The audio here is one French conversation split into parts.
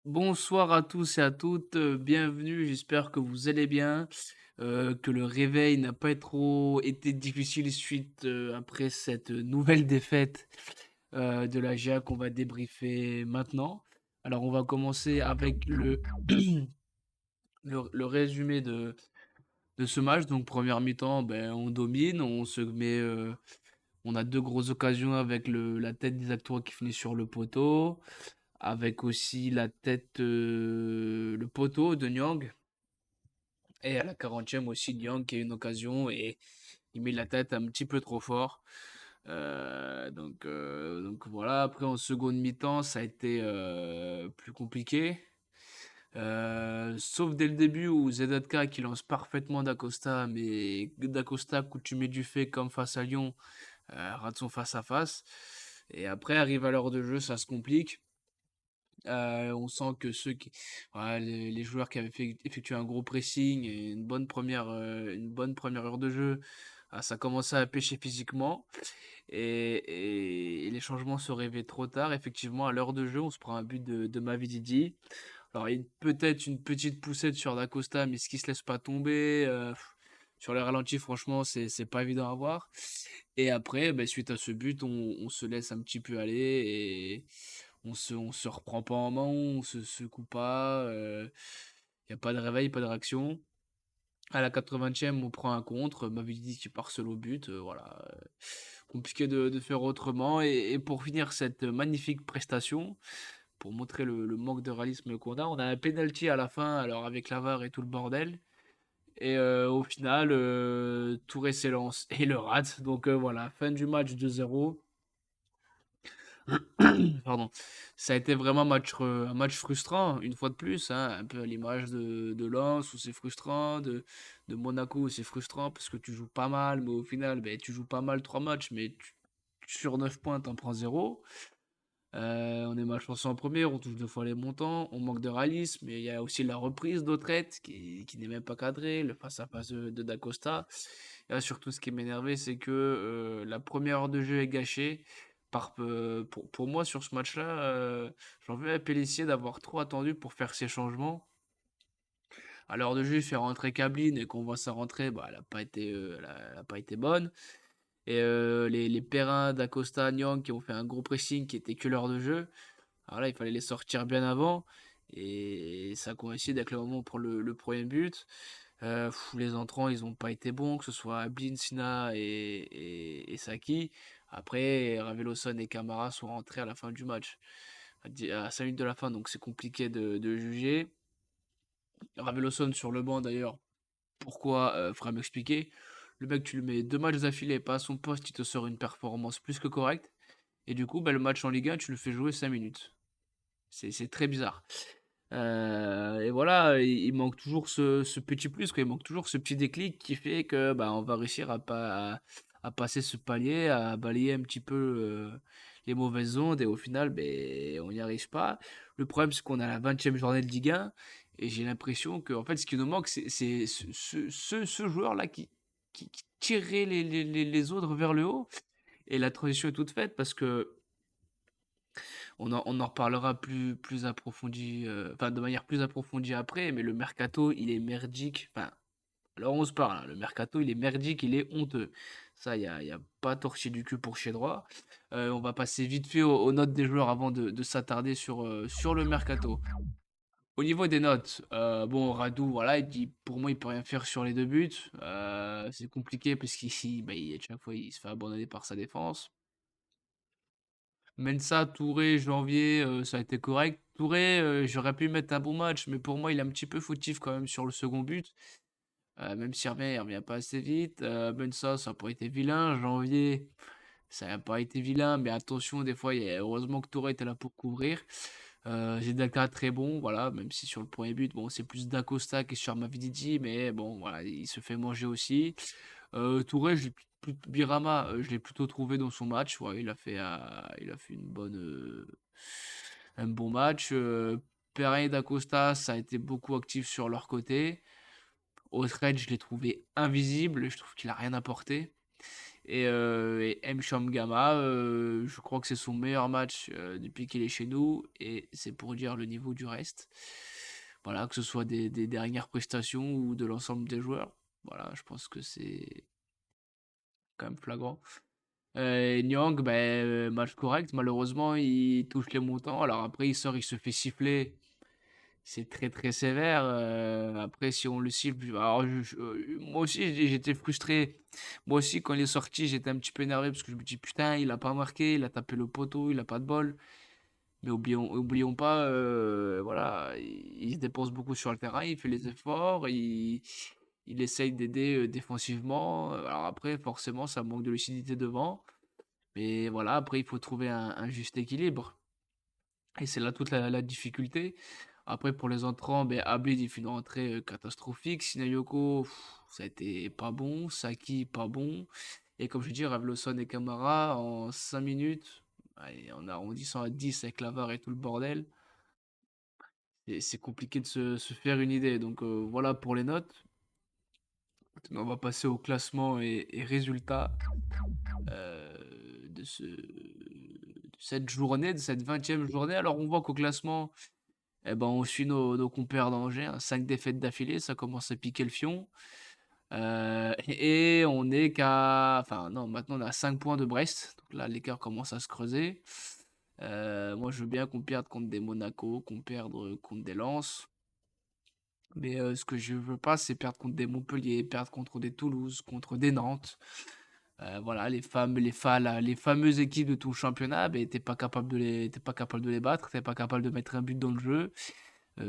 Bonsoir à tous et à toutes, bienvenue, j'espère que vous allez bien, que le réveil n'a pas trop été difficile suite, après cette nouvelle défaite, de la GIA qu'on va débriefer maintenant. Alors on va commencer avec le résumé de ce match. Donc première mi-temps, ben, on domine, on a 2 grosses occasions avec la tête d'Isaac Touré qui finit sur le poteau, avec aussi le poteau de Nyang. Et à la 40e aussi, Nyang qui a une occasion et il met la tête un petit peu trop fort. Donc voilà, après en seconde mi-temps, ça a été plus compliqué. Sauf dès le début où ZK qui lance parfaitement Dacosta, mais Dacosta, coutumé du fait comme face à Lyon, rate son face-à-face. Et après, arrive à l'heure de jeu, ça se complique. On sent que voilà, les joueurs qui avaient effectué un gros pressing et une bonne première heure de jeu, ça commençait à pêcher physiquement et les changements se réveillent trop tard. Effectivement, à l'heure de jeu, on se prend un but de Mavididi. Alors, il y a peut-être une petite poussette sur Dacosta, mais ce qui se laisse pas tomber. Sur les ralentis, franchement, c'est pas évident à voir. Et après, ben, suite à ce but, on se laisse un petit peu aller et on se reprend pas en main, on se secoue pas. Il y a pas de réveil, pas de réaction. À la 80e, on prend un contre. Mavidi qui part seul au but. Voilà. Compliqué de faire autrement. Et pour finir cette magnifique prestation, pour montrer le manque de réalisme qu'on a, on a un penalty à la fin, alors avec la VAR et tout le bordel. Et au final, Touré s'élance et le rate. Donc voilà, fin du match 2-0. Pardon. Ça a été vraiment un match frustrant, une fois de plus, hein, un peu à l'image de Lens où c'est frustrant, de Monaco où c'est frustrant parce que tu joues pas mal, mais au final, ben, tu joues pas mal 3 matchs, mais sur 9 points, t'en prends 0. On est malchanceux en première, on touche 2 fois les montants, on manque de réalisme, mais il y a aussi la reprise d'Autrette qui n'est même pas cadrée, le face-à-face de Dacosta. Et là, surtout, ce qui m'énervait, c'est que la première heure de jeu est gâchée. Pour moi, sur ce match-là, j'en veux à Pélissier d'avoir trop attendu pour faire ses changements. À l'heure de jeu, il fait rentrer Kablin et qu'on voit sa rentrée, bah, elle a pas été bonne. Et les Perrin, Dacosta, Nyang qui ont fait un gros pressing qui était que l'heure de jeu. Alors là, il fallait les sortir bien avant. Et ça coïncide avec le moment pour le premier but. Les entrants, ils n'ont pas été bons, que ce soit Blin, Sina et Saki. Après, Raveloson et Camara sont rentrés à la fin du match. À 5 minutes de la fin, donc c'est compliqué de juger. Raveloson sur le banc d'ailleurs, pourquoi faudra m'expliquer. Le mec, tu le mets 2 matchs d'affilée, pas à son poste, il te sort une performance plus que correcte. Et du coup, bah, le match en Ligue 1, tu le fais jouer 5 minutes. C'est très bizarre. Et voilà, il manque toujours ce petit plus, quoi. Il manque toujours ce petit déclic qui fait que bah, on va réussir à passer ce palier, à balayer un petit peu les mauvaises ondes, et au final, ben, on n'y arrive pas. Le problème, c'est qu'on a la 20e journée de Ligue 1, et j'ai l'impression que en fait, ce qui nous manque, c'est ce joueur-là qui tirerait les autres vers le haut. Et la transition est toute faite parce que on en reparlera plus approfondi, enfin de manière plus approfondie après, mais le mercato, il est merdique. Enfin, alors on se parle, hein, le mercato, il est merdique, il est honteux. Ça, y a pas torché du cul pour chez droit. On va passer vite fait aux notes des joueurs avant de s'attarder sur le mercato. Au niveau des notes, bon, Radou, voilà, il dit, pour moi, il peut rien faire sur les 2 buts. C'est compliqué parce bah, à chaque fois, il se fait abandonner par sa défense. Mensah, Touré, Janvier, ça a été correct. Touré, j'aurais pu mettre un bon match, mais pour moi, il est un petit peu fautif quand même sur le second but. Même si il revient pas assez vite. Mensah, ça n'a pas été vilain. Janvier, ça n'a pas été vilain, mais attention, des fois, heureusement que Touré était là pour couvrir. Zidane très bon, voilà, même si sur le premier but, bon, c'est plus Dacosta qui est sur Mavididi, mais bon, voilà, il se fait manger aussi. Touré, Birama, je l'ai plutôt trouvé dans son match. Ouais, il a fait un bon match. Perrin et Dacosta, ça a été beaucoup actif sur leur côté. Autrette, je l'ai trouvé invisible, je trouve qu'il a rien apporté. Et Mcham Gama, je crois que c'est son meilleur match depuis qu'il est chez nous, et c'est pour dire le niveau du reste. Voilà, que ce soit des dernières prestations ou de l'ensemble des joueurs. Voilà, je pense que c'est quand même flagrant. Et Nyang, ben, match correct. Malheureusement, il touche les montants. Alors après, il sort, il se fait siffler. C'est très très sévère. Après, si on le cible, alors moi aussi j'étais frustré. Moi aussi, quand il est sorti, j'étais un petit peu énervé parce que je me dis putain, il a pas marqué, il a tapé le poteau, il a pas de bol. Mais oublions pas, voilà, il se dépense beaucoup sur le terrain, il fait les efforts, il essaye d'aider défensivement. Alors après, forcément, ça manque de lucidité devant. Mais voilà, après, il faut trouver un juste équilibre. Et c'est là toute la difficulté. Après, pour les entrants, ben, Abid, il fait une entrée catastrophique. Sinayoko, ça a été pas bon. Saki, pas bon. Et comme je dis, Ravloson et Camara, en 5 minutes, allez, en arrondissant à 10 avec la VAR et tout le bordel, et c'est compliqué de se faire une idée. Donc voilà pour les notes. Maintenant, on va passer au classement et résultats euh, de cette journée, de cette 20e journée. Alors, on voit qu'au classement, eh ben, on suit nos compères d'Angers, hein, 5 défaites d'affilée, ça commence à piquer le fion. Et on est qu'à. Enfin, non, maintenant on est à 5 points de Brest. Donc là, l'écart commence à se creuser. Moi, je veux bien qu'on perde contre des Monaco, qu'on perde contre des Lens. Mais ce que je veux pas, c'est perdre contre des Montpellier, perdre contre des Toulouse, contre des Nantes. Voilà, les fameuses équipes de tout le championnat, ben, t'es pas capable de les battre, t'es pas capable de mettre un but dans le jeu.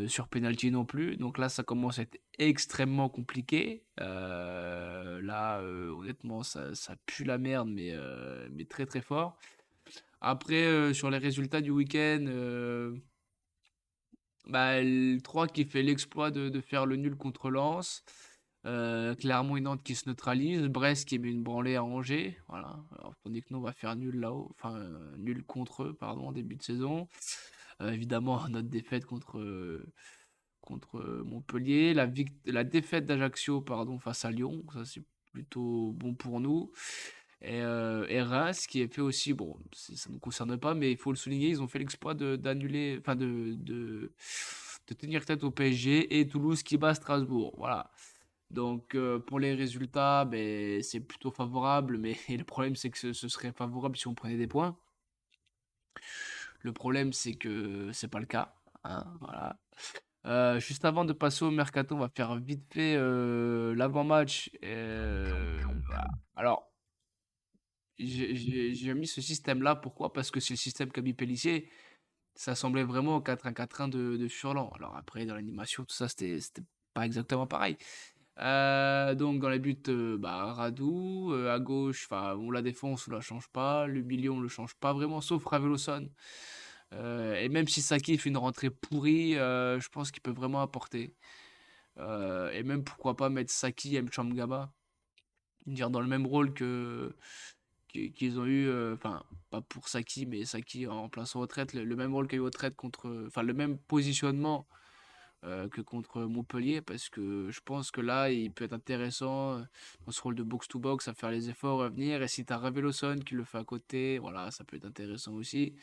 Sur penalty non plus. Donc là, ça commence à être extrêmement compliqué. Là, honnêtement, ça pue la merde, mais très très fort. Après, sur les résultats du week-end, bah, le 3 qui fait l'exploit de faire le nul contre Lens. Clermont et Nantes qui se neutralisent. Brest qui met une branlée à Angers. Voilà. Alors, tandis que nous, on va faire nul là-haut. Enfin, nul contre eux, pardon, en début de saison. Évidemment, notre défaite contre Montpellier, la défaite d'Ajaccio pardon, face à Lyon, ça c'est plutôt bon pour nous. Et Reims qui est fait aussi, bon, ça ne nous concerne pas, mais il faut le souligner, ils ont fait l'exploit d'annuler, enfin de tenir tête au PSG et Toulouse qui bat Strasbourg. Voilà. Donc pour les résultats, ben, c'est plutôt favorable, mais le problème c'est que ce serait favorable si on prenait des points. Le problème c'est que c'est pas le cas, hein, voilà. Juste avant de passer au mercato, on va faire vite fait l'avant-match. Voilà. Alors, j'ai mis ce système-là. Pourquoi? Parce que c'est le système qu'a mis Pellissier. Ça semblait vraiment au 4-1-4-1 de Furlan. Alors après, dans l'animation, tout ça, c'était pas exactement pareil. Donc dans les buts, bah, Radou, à gauche, enfin, on la défense, on la change pas. Le milieu, on le change pas vraiment, sauf Raveloson. Et même si Saki fait une rentrée pourrie, je pense qu'il peut vraiment apporter. Et même pourquoi pas mettre Saki et Mchangaba, dire dans le même rôle qu'ils ont eu, enfin pas pour Saki, mais Saki en place en retraite, le même rôle qu'a eu retraite contre, enfin le même positionnement que contre Montpellier, parce que je pense que là il peut être intéressant dans ce rôle de box to box à faire les efforts à venir. Et si t'as Raveloson qui le fait à côté, voilà, ça peut être intéressant aussi.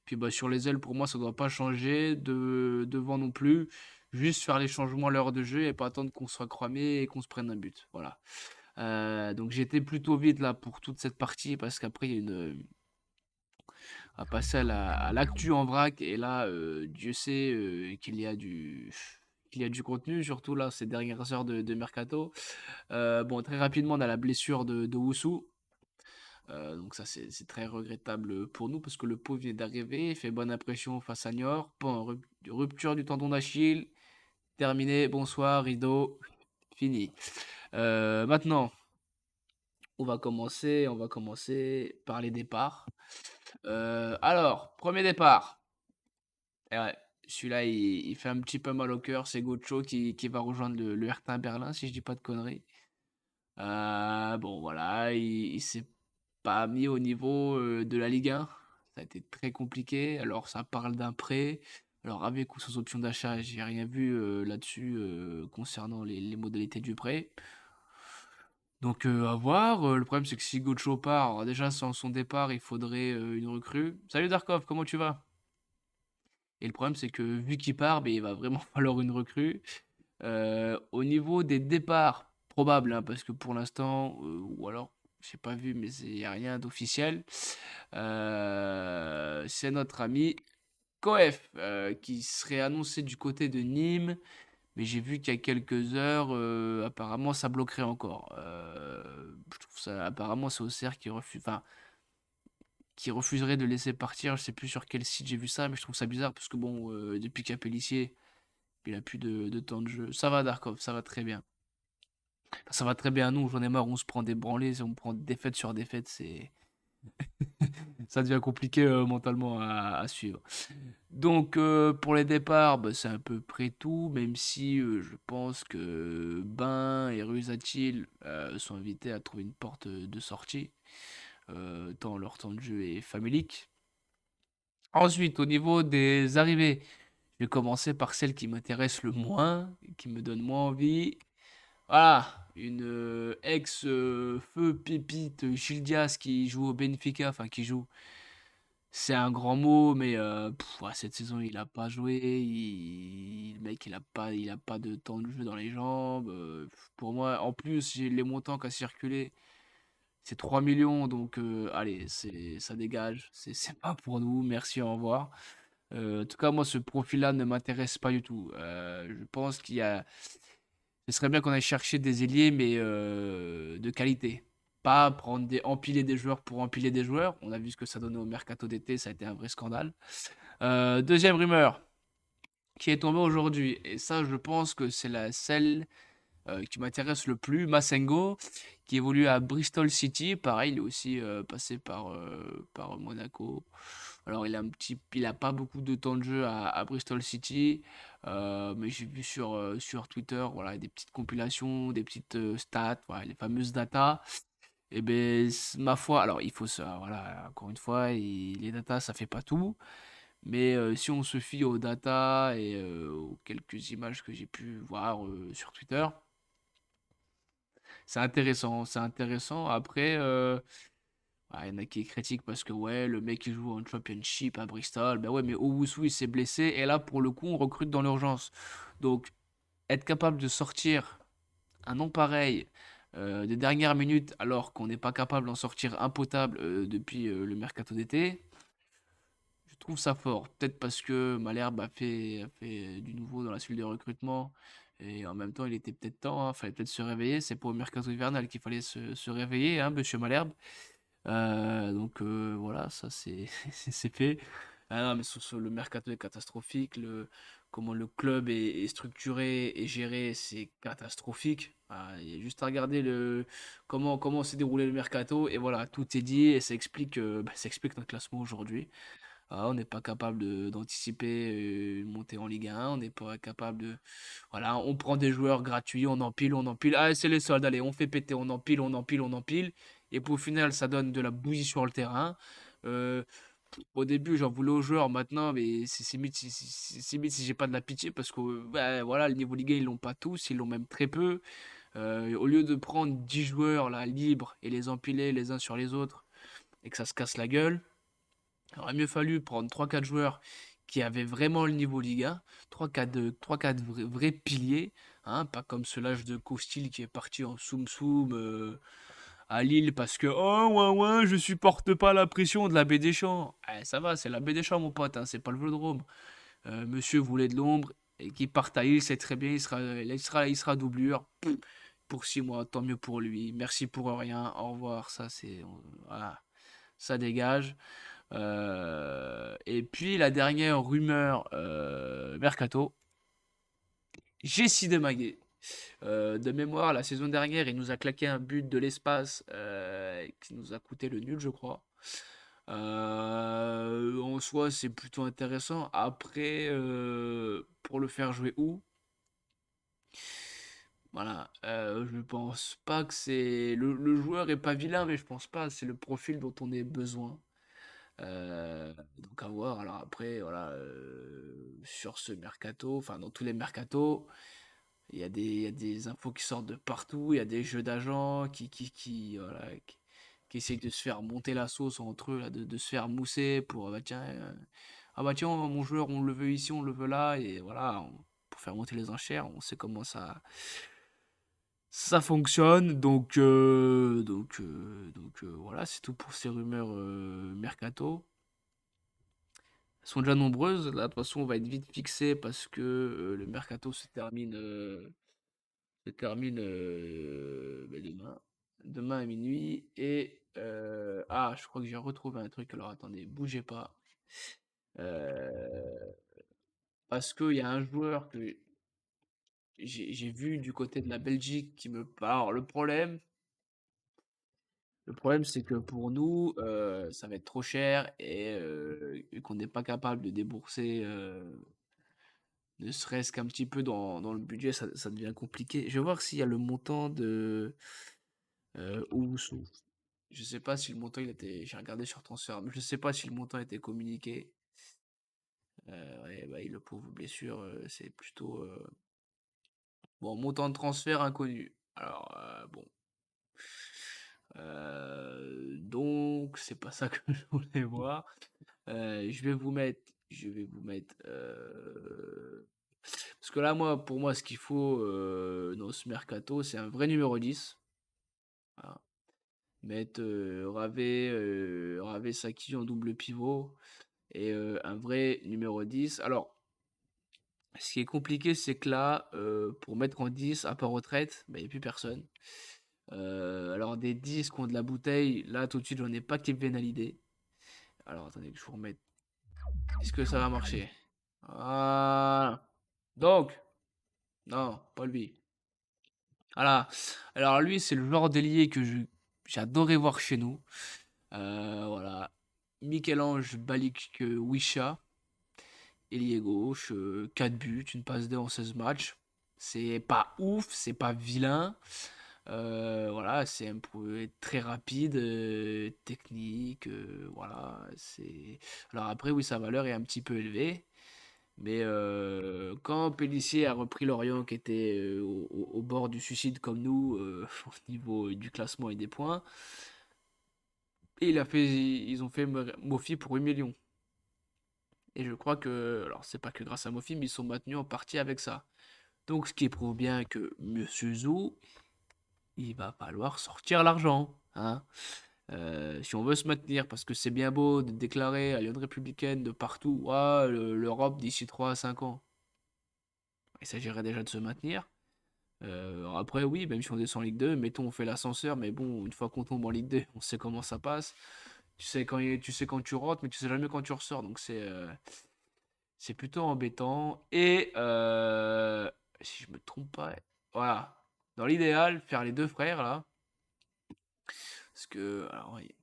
Puis bah, sur les ailes, pour moi, ça doit pas changer. Devant non plus. Juste faire les changements à l'heure de jeu et pas attendre qu'on soit cramé et qu'on se prenne un but. Voilà. Donc j'étais plutôt vite là pour toute cette partie parce qu'après il y a à passer à l'actu en vrac. Et là, Dieu sait qu'il y a du contenu, surtout là ces dernières heures de mercato. Bon, très rapidement, on a la blessure de Wusu. Donc ça c'est très regrettable pour nous parce que le pauvre vient d'arriver, il fait bonne impression face à Niort. Bon, rupture du tendon d'Achille, terminé, bonsoir, rideau, fini. Maintenant, on va commencer par les départs. Alors, premier départ. Et ouais, celui-là il fait un petit peu mal au cœur, c'est Gocho qui va rejoindre le Hertha Berlin si je dis pas de conneries. Bon voilà, il s'est pas mis au niveau de la Ligue 1. Ça a été très compliqué. Alors ça parle d'un prêt. Alors, avec ou sans option d'achat, j'ai rien vu là-dessus concernant les modalités du prêt. Donc, à voir. Le problème, c'est que si Gocho part, alors déjà, sans son départ, il faudrait une recrue. Salut Darkov, comment tu vas? Et le problème, c'est que vu qu'il part, ben, il va vraiment falloir une recrue. Au niveau des départs probables, hein, parce que pour l'instant, ou alors, j'ai pas vu, mais il n'y a rien d'officiel. C'est notre ami Koef qui serait annoncé du côté de Nîmes, mais j'ai vu qu'il y a quelques heures, apparemment, ça bloquerait encore. Je trouve ça, apparemment, c'est Auxerre qui refuse, enfin, qui refuserait de laisser partir. Je sais plus sur quel site j'ai vu ça, mais je trouve ça bizarre parce que bon, depuis qu'il y a Pélissier, il a plus de temps de jeu. Ça va, Darkov, ça va très bien. Enfin, ça va très bien, nous, j'en ai marre, on se prend des branlées, on prend défaite sur défaite, ça devient compliqué mentalement à suivre. Donc, pour les départs, bah, c'est à peu près tout, même si je pense que Ben et Rusatil sont invités à trouver une porte de sortie, tant leur temps de jeu est famélique. Ensuite, au niveau des arrivées, je vais commencer par celle qui m'intéresse le moins, qui me donne moins envie. Voilà, une ex-feu pépite Gildias qui joue au Benfica, enfin qui joue, c'est un grand mot, mais ouais, cette saison il a pas joué, le mec il a pas de temps de jeu dans les jambes. Pour moi, en plus j'ai les montants qu'a circulé, c'est 3 millions, donc allez, ça dégage, c'est pas pour nous, merci, au revoir. En tout cas, moi ce profil-là ne m'intéresse pas du tout. Je pense qu'il y a ce serait bien qu'on aille chercher des ailiers, mais de qualité. Pas prendre empiler des joueurs pour empiler des joueurs. On a vu ce que ça donnait au mercato d'été, ça a été un vrai scandale. Deuxième rumeur qui est tombée aujourd'hui, et ça, je pense que c'est celle qui m'intéresse le plus, Massengo, qui évolue à Bristol City. Pareil, il est aussi passé par Monaco. Alors, il a pas beaucoup de temps de jeu à Bristol City, mais j'ai vu sur Twitter, voilà, des petites compilations, des petites stats, voilà, les fameuses datas. Et ben, ma foi, alors il faut ça, voilà, encore une fois, les datas, ça fait pas tout. Mais si on se fie aux datas et aux quelques images que j'ai pu voir sur Twitter, c'est intéressant, c'est intéressant. Après, il y en a qui critiquent parce que ouais, le mec il joue en championship à Bristol, ben ouais, mais Owusu il s'est blessé et là pour le coup on recrute dans l'urgence. Donc être capable de sortir un nom pareil des dernières minutes alors qu'on n'est pas capable d'en sortir un potable depuis le mercato d'été, je trouve ça fort. Peut-être parce que Malherbe a fait du nouveau dans la suite de recrutement. Et en même temps, il était peut-être temps, hein, fallait peut-être se réveiller. C'est pour le mercato hivernal qu'il fallait se réveiller, hein, monsieur Malherbe. Donc voilà, ça c'est c'est fait. Ah non, mais sur le mercato est catastrophique. Comment le club est structuré et géré, c'est catastrophique. Ah, il y a juste à regarder comment s'est déroulé le mercato et voilà, tout est dit et ça explique notre classement aujourd'hui. Ah, on n'est pas capable d'anticiper une montée en Ligue 1, on n'est pas capable de... Voilà, on prend des joueurs gratuits, on empile, on empile. Ah, c'est les soldes, allez, on fait péter, on empile, on empile, on empile. Et puis au final, ça donne de la bouillie sur le terrain. Euh, Au début, j'en voulais aux joueurs, maintenant, mais c'est limite c'est limite si j'ai pas de la pitié, parce que bah, voilà, le niveau Ligue 1, ils l'ont pas tous, ils l'ont même très peu. Au lieu de prendre 10 joueurs là, libres et les empiler les uns sur les autres, et que ça se casse la gueule, il aurait mieux fallu prendre trois quatre joueurs qui avaient vraiment le niveau Liga, trois quatre vrais piliers, hein, pas comme ce lâche de Costil qui est parti en soum-soum à Lille parce que oh ouais ouais je supporte pas la pression de la baie des Champs. Eh, ça va, c'est la baie des Champs mon pote, hein, c'est pas le Vélodrome. Monsieur voulait de l'ombre et qu'il parte à Lille, c'est très bien, il sera doublure. Pour 6 mois, tant mieux pour lui. Merci pour rien, au revoir, ça c'est voilà, ça dégage. Et puis la dernière rumeur mercato, Jessie Demagué. De mémoire, la saison dernière, il nous a claqué un but de l'espace qui nous a coûté le nul, je crois. En soi, c'est plutôt intéressant. Après, pour le faire jouer où? Voilà, je pense pas que c'est le joueur est pas vilain, mais je pense pas c'est le profil dont on ait besoin. Donc à voir. Alors après, voilà, sur ce mercato, enfin dans tous les mercatos, il y a des infos qui sortent de partout, il y a des jeux d'agents voilà, qui essayent de se faire monter la sauce entre eux, là, de se faire mousser pour, ah bah tiens, mon joueur, on le veut ici, on le veut là, et voilà, pour faire monter les enchères, on sait comment ça fonctionne, voilà, c'est tout pour ces rumeurs mercato. Elles sont déjà nombreuses, là, de toute façon, on va être vite fixé parce que le mercato se termine demain. Demain à minuit. Et je crois que j'ai retrouvé un truc. Alors attendez, bougez pas. Euh, Parce qu'il y a un joueur que j'ai vu du côté de la Belgique qui me parle. Le problème, c'est que pour nous, ça va être trop cher et qu'on n'est pas capable de débourser, ne serait-ce qu'un petit peu dans le budget, ça devient compliqué. Je vais voir s'il y a le montant de Owusu. Je sais pas si le montant il était. J'ai regardé sur Transfer, mais je sais pas si le montant était communiqué. Ouais, bah, le pauvre blessure, c'est plutôt. Bon, montant de transfert inconnu. Alors, bon. Donc, c'est pas ça que je voulais voir. Je vais vous mettre. Parce que là, moi, pour moi, ce qu'il faut dans ce mercato, c'est un vrai numéro 10. Voilà. Mettre Ravé Saki en double pivot et un vrai numéro 10. Alors, ce qui est compliqué, c'est que là, pour mettre en 10 à part retraite, bah, il n'y a plus personne. Alors, des 10 qui ont de la bouteille, là, tout de suite, j'en ai pas qui me viennent à l'idée. Alors, attendez que je vous remette. Est-ce que ça va marcher? Voilà. Donc, non, pas lui. Voilà. Alors, lui, c'est le genre d'ailier que j'adorais voir chez nous. Voilà. Michel-Ange Balik Wisha. Ailier gauche, 4 buts, une passe D en 16 matchs. C'est pas ouf, c'est pas vilain. Voilà, c'est un peu très rapide, technique, voilà. Alors après, oui, sa valeur est un petit peu élevée. Mais quand Pélissier a repris Lorient, qui était au bord du suicide comme nous, au niveau du classement et des points, et ils ont fait Mofi pour 8 millions. Et je crois que, alors c'est pas que grâce à Mofi, mais ils sont maintenus en partie avec ça. Donc ce qui prouve bien que Monsieur Zou, il va falloir sortir l'argent, hein. Si on veut se maintenir, parce que c'est bien beau de déclarer à l'Union républicaine de partout, ouais, l'Europe d'ici 3 à 5 ans. Il s'agirait déjà de se maintenir. Après, oui, même si on descend en Ligue 2, mettons, on fait l'ascenseur, mais bon, une fois qu'on tombe en Ligue 2, on sait comment ça passe. Tu sais quand tu rentres, mais tu sais jamais quand tu ressors. Donc c'est plutôt embêtant. Et si je me trompe pas, voilà. Dans l'idéal, faire les deux frères là. Parce que, alors, oui,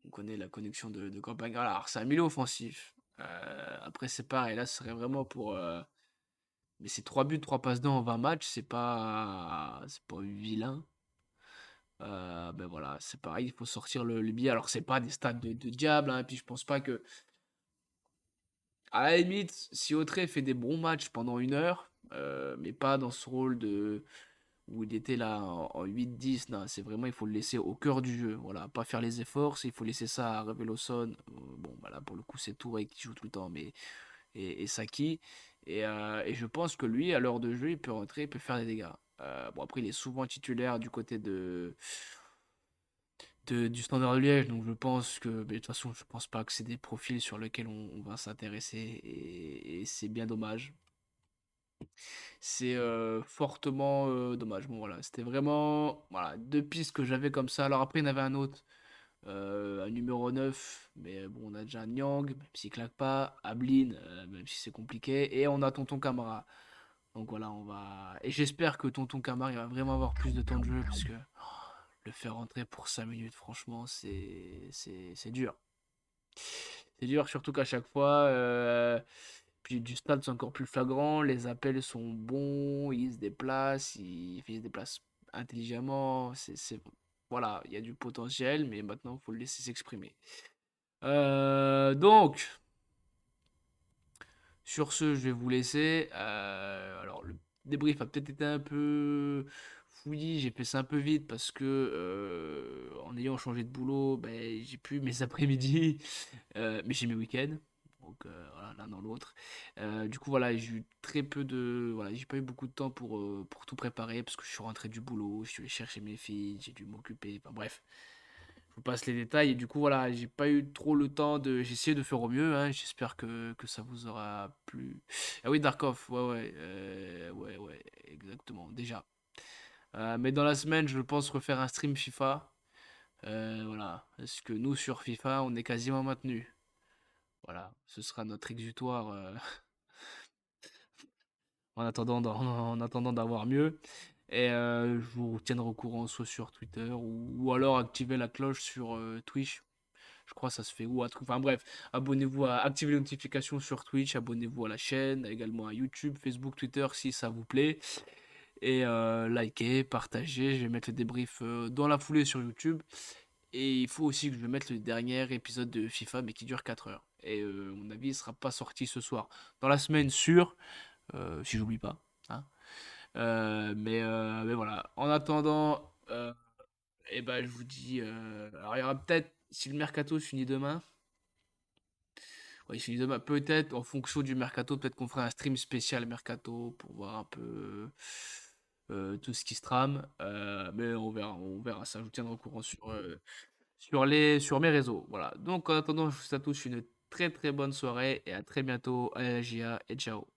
on connaît la connexion de campagne. Alors, c'est un milieu offensif. Après, c'est pareil. Là, ce serait vraiment pour. Mais c'est 3 buts, 3 passes dans en 20 matchs. C'est pas vilain. Ben voilà, c'est pareil. Il faut sortir le billet. Alors, c'est pas des stades de diable, hein. Et puis, je pense pas que. À la limite, si Autrey fait des bons matchs pendant 1 heure, mais pas dans ce rôle où il était là en 8-10, non, c'est vraiment, il faut le laisser au cœur du jeu. Voilà, pas faire les efforts, il faut laisser ça à Reveloson. Bon, bah là, pour le coup, c'est Touré qui joue tout le temps, mais et Saki. Et je pense que lui, à l'heure de jeu, il peut rentrer, il peut faire des dégâts. Bon, après, il est souvent titulaire du côté du Standard de Liège, donc je pense que, mais de toute façon, je pense pas que c'est des profils sur lesquels on va s'intéresser, et c'est bien dommage. C'est fortement dommage. Bon, voilà, c'était vraiment voilà, deux pistes que j'avais comme ça. Alors après, il y en avait un autre, un numéro 9 mais bon, on a déjà Nyang, même s'il claque pas, Ablin, même si c'est compliqué, et on a Tonton Camara. Donc voilà, on va. Et j'espère que Tonton Camara il va vraiment avoir plus de temps de jeu, parce que le faire rentrer pour 5 minutes, franchement, c'est dur. C'est dur, surtout qu'à chaque fois, puis du stade, c'est encore plus flagrant. Les appels sont bons, ils se déplacent, ils se déplacent intelligemment. Voilà, il y a du potentiel, mais maintenant, il faut le laisser s'exprimer. Donc, sur ce, je vais vous laisser. Alors, le débrief a peut-être été un peu fouillis, j'ai fait ça un peu vite parce que en ayant changé de boulot, ben, j'ai plus mes après-midi, mais j'ai mes week-ends. Donc voilà, l'un dans l'autre. Du coup, voilà, j'ai eu très peu de. Voilà, j'ai pas eu beaucoup de temps pour tout préparer parce que je suis rentré du boulot, je suis allé chercher mes filles, j'ai dû m'occuper. Enfin bref, je vous passe les détails. Et du coup, voilà, j'ai pas eu trop le temps de. J'ai essayé de faire au mieux, hein. J'espère que ça vous aura plu. Ah oui, Darkov, ouais, exactement, déjà. Mais dans la semaine, je pense refaire un stream FIFA. Voilà, parce que nous, sur FIFA, on est quasiment maintenu. Voilà, ce sera notre exutoire en attendant d'avoir mieux. Et je vous tiendrai au courant soit sur Twitter ou alors activer la cloche sur Twitch. Je crois que ça se fait ou un truc. Enfin bref, abonnez-vous activez les notifications sur Twitch, abonnez-vous à la chaîne, également à YouTube, Facebook, Twitter si ça vous plaît. Et likez, partagez. Je vais mettre le débrief dans la foulée sur YouTube. Et il faut aussi que je mette le dernier épisode de FIFA, mais qui dure 4 heures. Et à mon avis, il sera pas sorti ce soir. Dans la semaine sûre, si j'oublie pas, hein. Mais voilà. En attendant, eh ben, je vous dis. Alors, il y aura peut-être, si le mercato se finit demain, ouais, il se finit demain, peut-être en fonction du mercato, peut-être qu'on fera un stream spécial mercato pour voir un peu tout ce qui se trame. Mais on verra ça. Je vous tiendrai au courant sur mes réseaux. Voilà. Donc, en attendant, je vous souhaite à tous une très très bonne soirée et à très bientôt. Allez, la GIA et ciao.